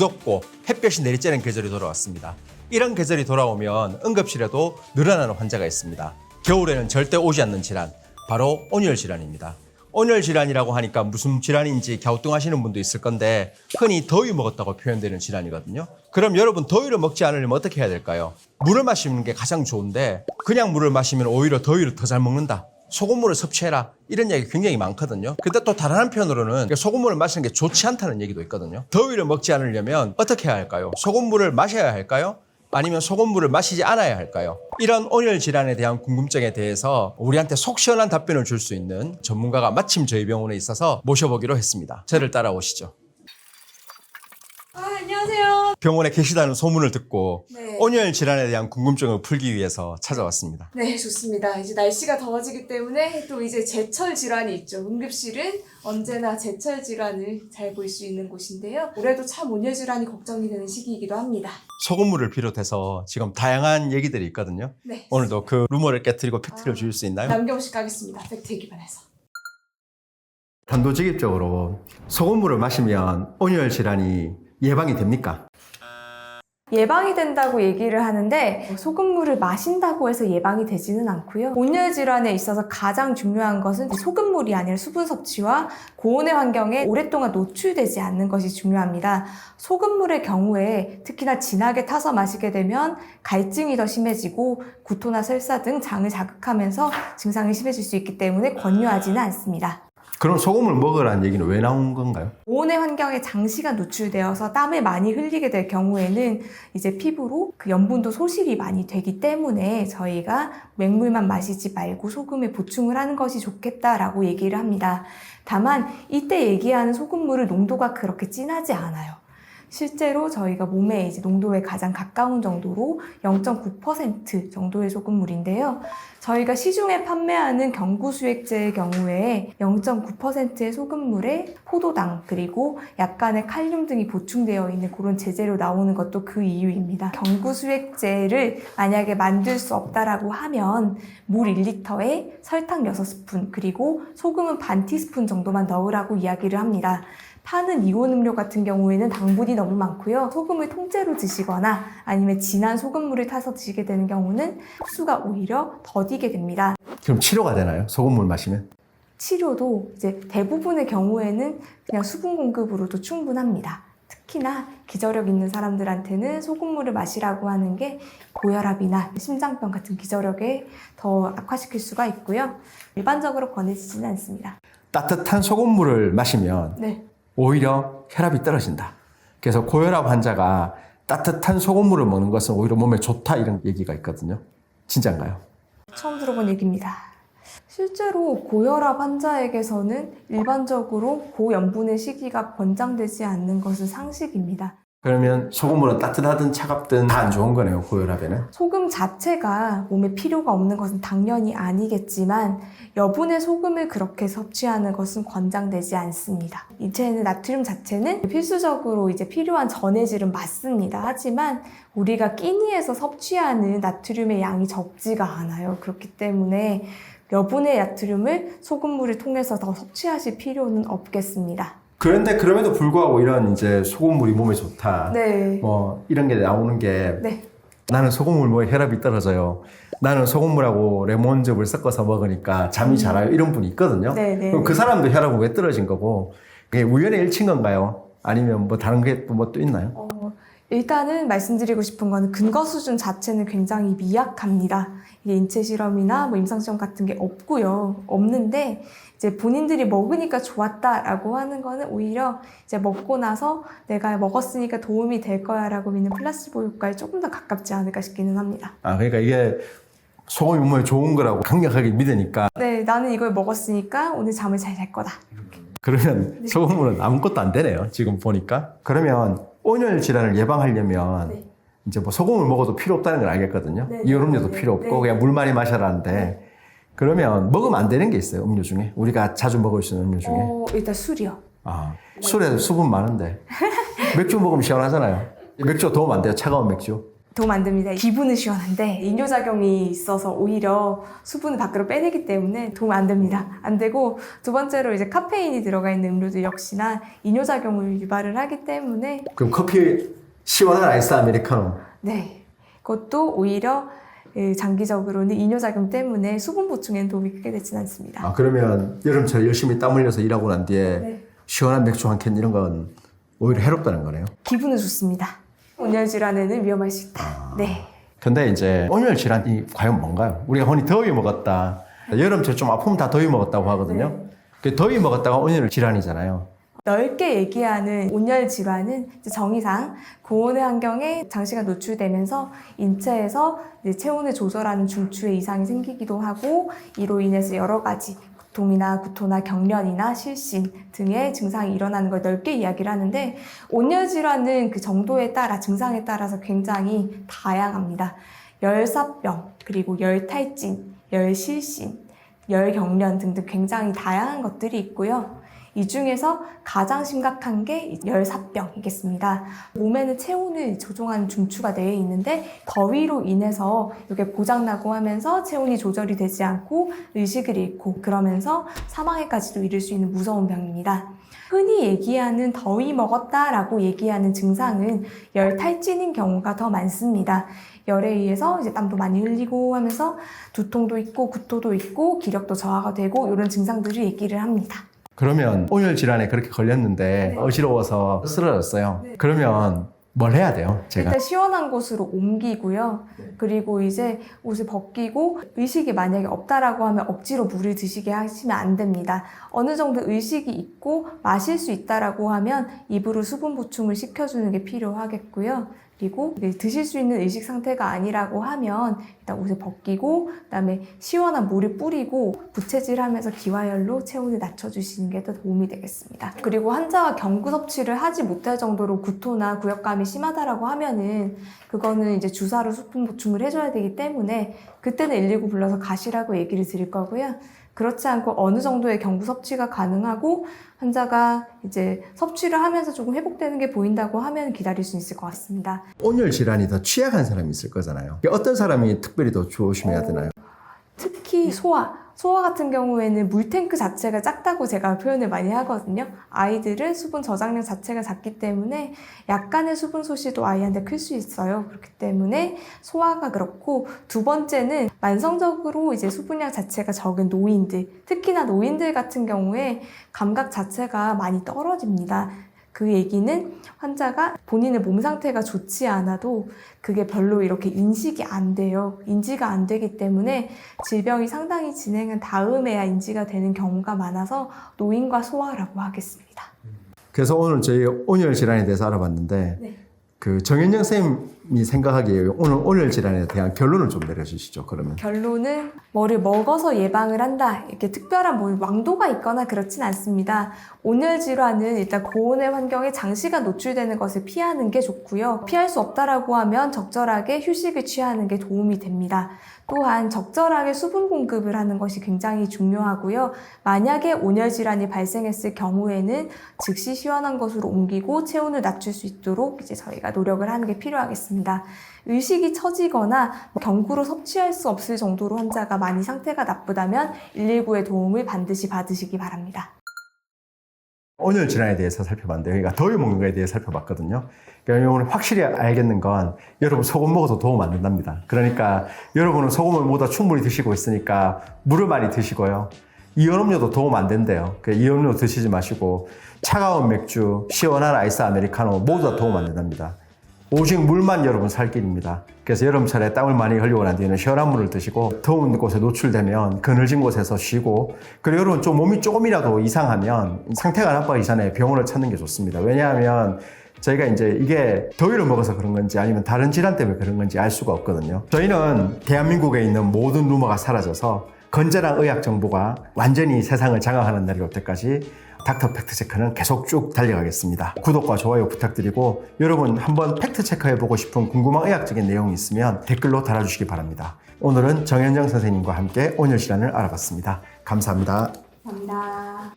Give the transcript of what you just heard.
무덥고 햇볕이 내리쬐는 계절이 돌아왔습니다. 이런 계절이 돌아오면 응급실에도 늘어나는 환자가 있습니다. 겨울에는 절대 오지 않는 질환, 바로 온열 질환입니다. 온열 질환이라고 하니까 무슨 질환인지 갸우뚱하시는 분도 있을 건데 흔히 더위 먹었다고 표현되는 질환이거든요. 그럼 여러분 더위를 먹지 않으려면 어떻게 해야 될까요? 물을 마시는 게 가장 좋은데 그냥 물을 마시면 오히려 더위를 더 잘 먹는다. 소금물을 섭취해라. 이런 얘기 굉장히 많거든요. 근데 또 다른 한편으로는 소금물을 마시는 게 좋지 않다는 얘기도 있거든요. 더위를 먹지 않으려면 어떻게 해야 할까요? 소금물을 마셔야 할까요? 아니면 소금물을 마시지 않아야 할까요? 이런 온열 질환에 대한 궁금증에 대해서 우리한테 속 시원한 답변을 줄 수 있는 전문가가 마침 저희 병원에 있어서 모셔보기로 했습니다. 저를 따라오시죠. 안녕하세요. 병원에 계시다는 소문을 듣고 네. 온열 질환에 대한 궁금증을 풀기 위해서 찾아왔습니다. 네, 좋습니다. 이제 날씨가 더워지기 때문에 또 이제 제철 질환이 있죠. 응급실은 언제나 제철 질환을 잘 볼 수 있는 곳인데요. 올해도 참 온열 질환이 걱정이 되는 시기이기도 합니다. 소금물을 비롯해서 지금 다양한 얘기들이 있거든요. 네. 오늘도 그 루머를 깨뜨리고 팩트를 주실 수 있나요? 남경식 가겠습니다. 팩트에 기반해서. 단도직입적으로 소금물을 마시면 온열 질환이 예방이 됩니까? 예방이 된다고 얘기를 하는데 소금물을 마신다고 해서 예방이 되지는 않고요. 온열 질환에 있어서 가장 중요한 것은 소금물이 아니라 수분 섭취와 고온의 환경에 오랫동안 노출되지 않는 것이 중요합니다. 소금물의 경우에 특히나 진하게 타서 마시게 되면 갈증이 더 심해지고 구토나 설사 등 장을 자극하면서 증상이 심해질 수 있기 때문에 권유하지는 않습니다. 그럼 소금을 먹으라는 얘기는 왜 나온 건가요? 고온의 환경에 장시간 노출되어서 땀을 많이 흘리게 될 경우에는 이제 피부로 그 염분도 소실이 많이 되기 때문에 저희가 맹물만 마시지 말고 소금에 보충을 하는 것이 좋겠다라고 얘기를 합니다. 다만 이때 얘기하는 소금물의 농도가 그렇게 진하지 않아요. 실제로 저희가 몸에 이제 농도에 가장 가까운 정도로 0.9% 정도의 소금물인데요. 저희가 시중에 판매하는 경구수액제의 경우에 0.9%의 소금물에 포도당 그리고 약간의 칼륨 등이 보충되어 있는 그런 제재로 나오는 것도 그 이유입니다. 경구수액제를 만약에 만들 수 없다라고 하면 물 1리터에 설탕 6스푼 그리고 소금은 반 티스푼 정도만 넣으라고 이야기를 합니다. 파는 이온 음료 같은 경우에는 당분이 너무 많고요. 소금을 통째로 드시거나 아니면 진한 소금물을 타서 드시게 되는 경우는 흡수가 오히려 더디게 됩니다. 그럼 치료가 되나요? 소금물 마시면? 치료도 이제 대부분의 경우에는 그냥 수분 공급으로도 충분합니다. 특히나 기저력 있는 사람들한테는 소금물을 마시라고 하는 게 고혈압이나 심장병 같은 기저력에 더 악화시킬 수가 있고요. 일반적으로 권해지지는 않습니다. 따뜻한 소금물을 마시면 네. 오히려 혈압이 떨어진다. 그래서 고혈압 환자가 따뜻한 소금물을 먹는 것은 오히려 몸에 좋다 이런 얘기가 있거든요. 진짜인가요? 처음 들어본 얘기입니다. 실제로 고혈압 환자에게서는 일반적으로 고염분의 식이가 권장되지 않는 것은 상식입니다. 그러면 소금물은 따뜻하든 차갑든 다 안 좋은 거네요, 고혈압에는. 소금 자체가 몸에 필요가 없는 것은 당연히 아니겠지만 여분의 소금을 그렇게 섭취하는 것은 권장되지 않습니다. 인체에는 나트륨 자체는 필수적으로 이제 필요한 전해질은 맞습니다. 하지만 우리가 끼니에서 섭취하는 나트륨의 양이 적지가 않아요. 그렇기 때문에 여분의 나트륨을 소금물을 통해서 더 섭취하실 필요는 없겠습니다. 그런데 그럼에도 불구하고 이런 이제 소금물이 몸에 좋다. 네. 뭐 이런 게 나오는 게 네. 나는 소금물 먹으면 혈압이 떨어져요. 나는 소금물하고 레몬즙을 섞어서 먹으니까 잠이 잘 와요. 이런 분이 있거든요. 네네. 그럼 그 사람도 혈압은 왜 떨어진 거고 그게 우연의 일치인 건가요? 아니면 뭐 다른 게 또 뭐 또 있나요? 일단은 말씀드리고 싶은 거는 근거 수준 자체는 굉장히 미약합니다. 이게 인체 실험이나 뭐 임상 시험 같은 게 없는데 이제 본인들이 먹으니까 좋았다라고 하는 거는 오히려 이제 먹고 나서 내가 먹었으니까 도움이 될 거야라고 믿는 플라시보 효과에 조금 더 가깝지 않을까 싶기는 합니다. 아, 그러니까 이게 소금이 몸에 좋은 거라고 강력하게 믿으니까 네, 나는 이걸 먹었으니까 오늘 잠을 잘 잘 거다. 그러면 네. 소금물은 아무것도 안 되네요. 지금 보니까. 그러면 온열 질환을 예방하려면 네. 이제 뭐 소금을 먹어도 필요 없다는 걸 알겠거든요. 네, 이온 음료도 네, 필요 없고 네. 그냥 물 많이 마셔라는데 그러면 먹으면 안 되는 게 있어요. 음료 중에. 우리가 자주 먹을 수 있는 음료 중에. 일단 술이요. 아, 술에 수분 많은데 맥주 먹으면 시원하잖아요. 맥주 도움 안 돼요. 차가운 맥주. 도움 안 됩니다. 기분은 시원한데 이뇨작용이 있어서 오히려 수분을 밖으로 빼내기 때문에 도움 안 됩니다. 안 되고 두 번째로 이제 카페인이 들어가 있는 음료도 역시나 이뇨작용을 유발을 하기 때문에 그럼 커피 시원한 아이스 아메리카노. 네, 그것도 오히려 장기적으로는 이뇨작용 때문에 수분 보충에는 도움이 크게 되진 않습니다. 아, 그러면 여름철 열심히 땀 흘려서 일하고 난 뒤에 네. 시원한 맥주 한 캔 이런 건 오히려 해롭다는 거네요. 기분은 좋습니다. 온열 질환에는 위험할 수 있다. 네. 근데 이제 온열 질환이 과연 뭔가요? 우리가 흔히 더위 먹었다. 여름철 좀 아프면 다 더위 먹었다고 하거든요. 그 더위 먹었다가 온열 질환이잖아요. 넓게 얘기하는 온열 질환은 이제 정의상 고온의 환경에 장시간 노출되면서 인체에서 이제 체온을 조절하는 중추에 이상이 생기기도 하고 이로 인해서 여러 가지 구통이나 구토나 경련이나 실신 등의 증상이 일어나는 걸 넓게 이야기를 하는데 온열 질환은 그 정도에 따라 증상에 따라서 굉장히 다양합니다. 열사병, 그리고 열탈진, 열실신, 열경련 등등 굉장히 다양한 것들이 있고요. 이 중에서 가장 심각한 게 열사병이겠습니다. 몸에는 체온을 조종하는 중추가 내에 있는데 더위로 인해서 이게 고장나고 하면서 체온이 조절이 되지 않고 의식을 잃고 그러면서 사망에까지도 이를 수 있는 무서운 병입니다. 흔히 얘기하는 더위 먹었다라고 얘기하는 증상은 열탈진인 경우가 더 많습니다. 열에 의해서 이제 땀도 많이 흘리고 하면서 두통도 있고 구토도 있고 기력도 저하가 되고 이런 증상들을 얘기를 합니다. 그러면 온열 질환에 그렇게 걸렸는데 네. 어지러워서 쓰러졌어요. 네. 그러면 뭘 해야 돼요? 제가 일단 시원한 곳으로 옮기고요. 그리고 이제 옷을 벗기고 의식이 만약에 없다라고 하면 억지로 물을 드시게 하시면 안 됩니다. 어느 정도 의식이 있고 마실 수 있다라고 하면 입으로 수분 보충을 시켜주는 게 필요하겠고요. 그리고 드실 수 있는 의식 상태가 아니라고 하면 일단 옷을 벗기고 그다음에 시원한 물을 뿌리고 부채질하면서 기화열로 체온을 낮춰주시는 게 더 도움이 되겠습니다. 그리고 환자가 경구 섭취를 하지 못할 정도로 구토나 구역감이 심하다라고 하면은 그거는 이제 주사로 수분 보충을 해줘야 되기 때문에 그때는 119 불러서 가시라고 얘기를 드릴 거고요. 그렇지 않고 어느 정도의 경구 섭취가 가능하고 환자가 이제 섭취를 하면서 조금 회복되는 게 보인다고 하면 기다릴 수 있을 것 같습니다. 온열 질환이 더 취약한 사람이 있을 거잖아요. 어떤 사람이 특별히 더 조심해야 되나요? 특히 소화 같은 경우에는 물탱크 자체가 작다고 제가 표현을 많이 하거든요. 아이들은 수분 저장량 자체가 작기 때문에 약간의 수분 소실도 아이한테 클 수 있어요. 그렇기 때문에 소화가 그렇고 두 번째는 만성적으로 이제 수분량 자체가 적은 노인들, 특히나 노인들 같은 경우에 감각 자체가 많이 떨어집니다. 그 얘기는 환자가 본인의 몸 상태가 좋지 않아도 그게 별로 이렇게 인식이 안 돼요. 인지가 안 되기 때문에 질병이 상당히 진행한 다음에야 인지가 되는 경우가 많아서 노인과 소아라고 하겠습니다. 그래서 오늘 저희 온열 질환에 대해서 알아봤는데 네. 그 정현정 쌤이 생각하기에 오늘 온열 질환에 대한 결론을 좀 내려주시죠. 그러면 결론은 뭐를 먹어서 예방을 한다. 이렇게 특별한 뭐 왕도가 있거나 그렇진 않습니다. 온열 질환은 일단 고온의 환경에 장시간 노출되는 것을 피하는 게 좋고요. 피할 수 없다라고 하면 적절하게 휴식을 취하는 게 도움이 됩니다. 또한 적절하게 수분 공급을 하는 것이 굉장히 중요하고요. 만약에 온열 질환이 발생했을 경우에는 즉시 시원한 곳으로 옮기고 체온을 낮출 수 있도록 이제 저희가 노력을 하는 게 필요하겠습니다. 의식이 처지거나 경구로 섭취할 수 없을 정도로 환자가 많이 상태가 나쁘다면 119의 도움을 반드시 받으시기 바랍니다. 온열 질환에 대해서 살펴봤는데 그러니까 더위 먹는 거에 대해 살펴봤거든요. 그러니까 오늘 확실히 알겠는 건 여러분 소금 먹어도 도움 안 된답니다. 그러니까 여러분은 소금을 모두 충분히 드시고 있으니까 물을 많이 드시고요. 이온음료도 도움 안 된대요. 이온음료 드시지 마시고 차가운 맥주, 시원한 아이스 아메리카노 모두 다 도움 안 된답니다. 오직 물만 여러분 살 길입니다. 그래서 여름철에 땀을 많이 흘리고 난 뒤에는 시원한 물을 드시고 더운 곳에 노출되면 그늘진 곳에서 쉬고 그리고 여러분 좀 몸이 조금이라도 이상하면 상태가 나빠지기 전에 병원을 찾는 게 좋습니다. 왜냐하면 저희가 이제 이게 더위를 먹어서 그런 건지 아니면 다른 질환 때문에 그런 건지 알 수가 없거든요. 저희는 대한민국에 있는 모든 루머가 사라져서 건전한 의학 정보가 완전히 세상을 장악하는 날이 올 때까지 닥터 팩트체크는 계속 쭉 달려가겠습니다. 구독과 좋아요 부탁드리고 여러분 한번 팩트체크해보고 싶은 궁금한 의학적인 내용이 있으면 댓글로 달아주시기 바랍니다. 오늘은 정현정 선생님과 함께 온열 질환을 알아봤습니다. 감사합니다. 감사합니다.